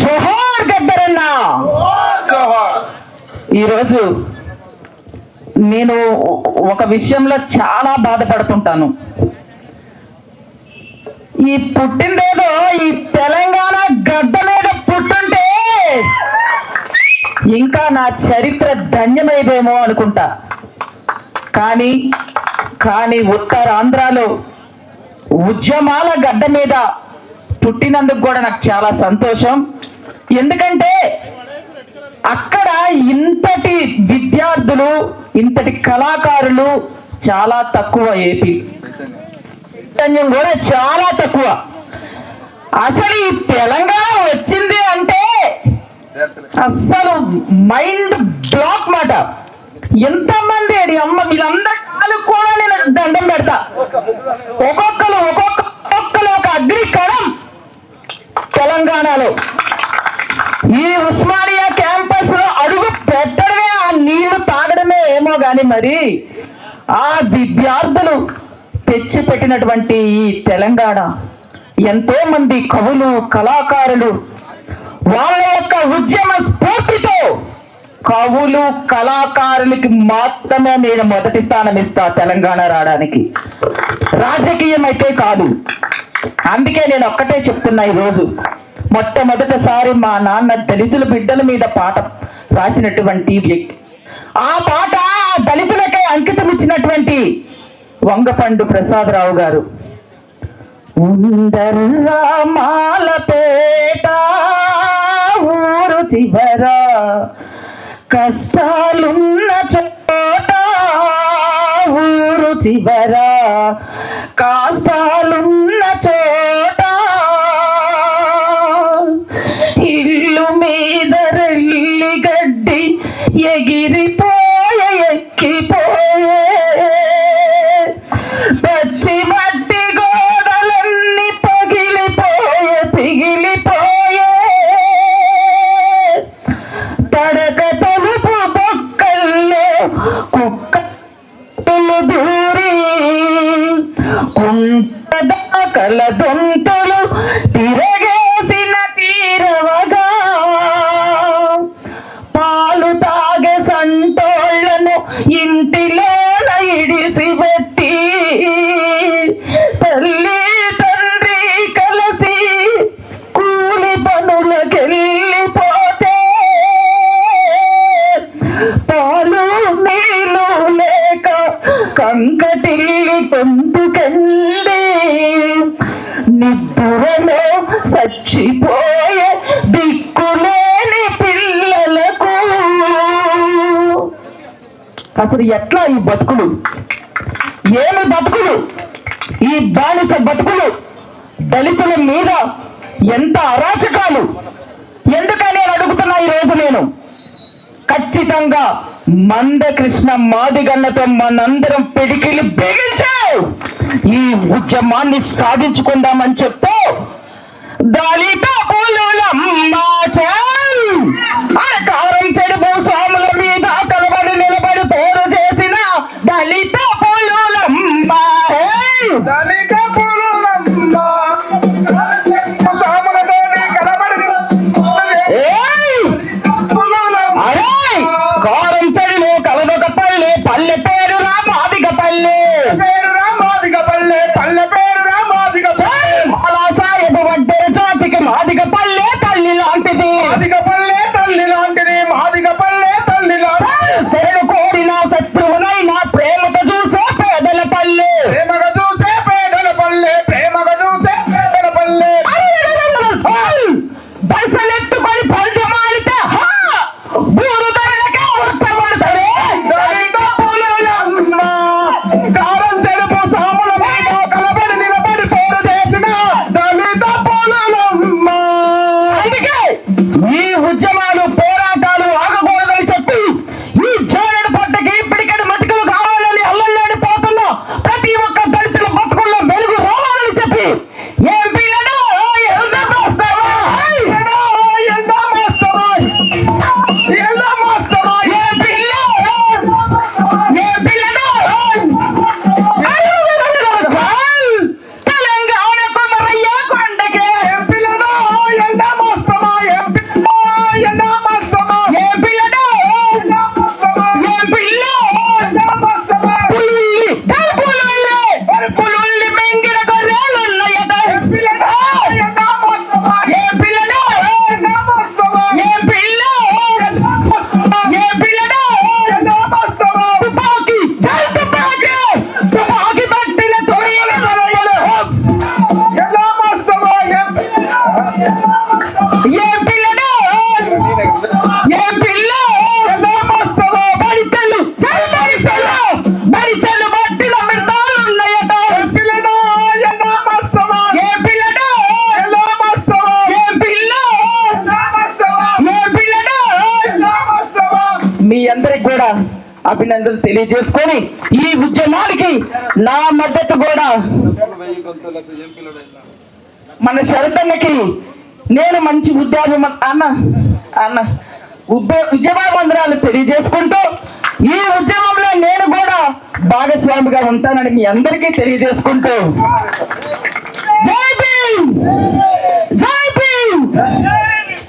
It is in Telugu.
జోహార్ గద్దరన్న. ఈరోజు నేను ఒక విషయంలో చాలా బాధపడుతుంటాను. ఈ పుట్టిందేదో ఈ తెలంగాణ గడ్డ మీద పుట్టుంటే ఇంకా నా చరిత్ర ధన్యమైదేమో అనుకుంటా. కానీ ఉత్తరాంధ్రలో ఉద్యమాల గడ్డ మీద పుట్టినందుకు కూడా నాకు చాలా సంతోషం. ఎందుకంటే అక్కడ ఇంతటి విద్యార్థులు, ఇంతటి కళాకారులు చాలా తక్కువ. ఏపీ చైతన్యం కూడా చాలా తక్కువ. అసలు ఈ తెలంగాణ వచ్చింది అంటే అస్సలు మైండ్ బ్లాక్ మాట. ఎంతమంది అమ్మ వీళ్ళందరూ కూడా నేను దండం పెడతా. ఒక్కొక్కరు ఒక అగ్ని కణం తెలంగాణలో. ఈ ఉస్మానియా క్యాంపస్ లో అడుగు పెట్టడమే, ఆ నీళ్లు తాగడమే ఏమో గాని మరి ఆ విద్యార్థులు తెచ్చి పెట్టినటువంటి ఈ తెలంగాణ ఎంతో మంది కవులు, కళాకారులు వాళ్ళ యొక్క ఉద్యమ స్ఫూర్తితో కవులు, కళాకారులకి మాత్రమే నేను మొదటి స్థానం ఇస్తా తెలంగాణ రావడానికి. రాజకీయం అయితే కాదు. అందుకే నేను ఒక్కటే చెప్తున్నా, ఈరోజు మొట్టమొదటిసారి మా నాన్న దళితుల బిడ్డల మీద పాట రాసినటువంటి వ్యక్తి. ఆ పాట దళితులకే అంకితం ఇచ్చినటువంటి వంగపండు ప్రసాదరావు గారు. ఉందర్రా మాలపేట ఊరు చివర కష్టాలున్న చోట, ఊరు చివర కష్టాలున్న చోట, ఇల్లు మీద రెల్లి గడ్డి ఎగిరిపోయే ఎక్కిపోయే, పచ్చి మట్టి గోడలన్నీ పగిలిపోయే పిగిలిపోయే, తడక తలుపు బొక్కల్లో కుక్కలు దూరి కుంటదాకల దొంతులు తిరగేసిన తీరవగా, పాలు తాగే సంటోళ్లను ఇంటిలోన ఇడిసి పెట్టి తల్లి తండ్రి కలిసి కూలి పనులకెళ్ళిపోతే, పాలు నీళ్ళు లేక కంకటిల్లి పొందుకండి నిద్రలో చచ్చిపోయే దిక్కులేని పిల్లలకు. అసలు ఎట్లా ఈ బతుకులు? ఏమి బతుకులు? ఈ బానిస బతుకులు, దళితుల మీద ఎంత అరాచకాలు! ఎందుకని నేను అడుగుతున్నా ఈరోజు నేను. ఖచ్చితంగా మందకృష్ణ మాదిగన్నతో మనందరం పిడికిలి బిగించావు ఈ ఉద్యమాన్ని సాధించుకుందామని చెప్తూ దళిత కారం చెడు భూస్వాముల మీద కలబడి నిలబడి పోరు చేసిన దళిత పులులమ్మ, దళిత పులులమ్మ సాములతోని కలబడి కారం చెడులో కలదొక పల్లె, పల్లె పేరు రా మాదిగ పల్లె, పేరు రా మాదిగ పల్లె, పల్లె పేరు రా మాదిగ మాలా సాహెబ్ వడ్డెర జాతికి మాదిగ పల్లె తల్లి లాంటిది, మాదిగ పల్లె తల్లి లాంటిది, మాదిగ పల్లె తల్లి లాంటిది. శరణు కోరిన శత్రువునైనా ప్రేమతో చూసే పేదల పల్లె, ప్రేమగా చూసే పేదల పల్లె, ప్రేమగా చూసే పేదల పల్లె. బసలెత్తుకొని పందెమాడితే ఊరు ధరలకే ఉచ్చబడతారే. దళిత పులులమ్మ కారం చెడుపు సాముల మీద కలబడి నిలబడి పోరు చేసిన దళిత పులులమ్మ. అందుకే ఈ ఉద్యమాలు, పోరాటాలు ఆగకూడదని చెప్పి ఈ జోనెడు పట్టకి పిడికడి మట్టుకలు కావాలని అల్లల్లాడిపోతున్నా ప్రతి ఒక్క దళితుల బతుకుల్లో వెలుగు రావాలని చెప్పి ఏం పిల్లడు వెళ్దాం వస్తావా? వెళ్దాం వస్తావా? వెళ్దాం వస్తావా? ఏ పిల్లడు తెలంగాణ కొమరయ్య కొండకే పిల్లలు వెళ్దాం వస్తావా? ఏం అందరికి కూడా అభినందనలు తెలియజేసుకొని ఈ ఉద్యమానికి నా మద్దతు కూడా మన శరతన్నకి నేను మంచి ఉద్యమాబంధనాలు తెలియజేసుకుంటూ ఈ ఉద్యమంలో నేను కూడా భాగస్వామిగా ఉంటానని మీ అందరికీ తెలియజేసుకుంటూ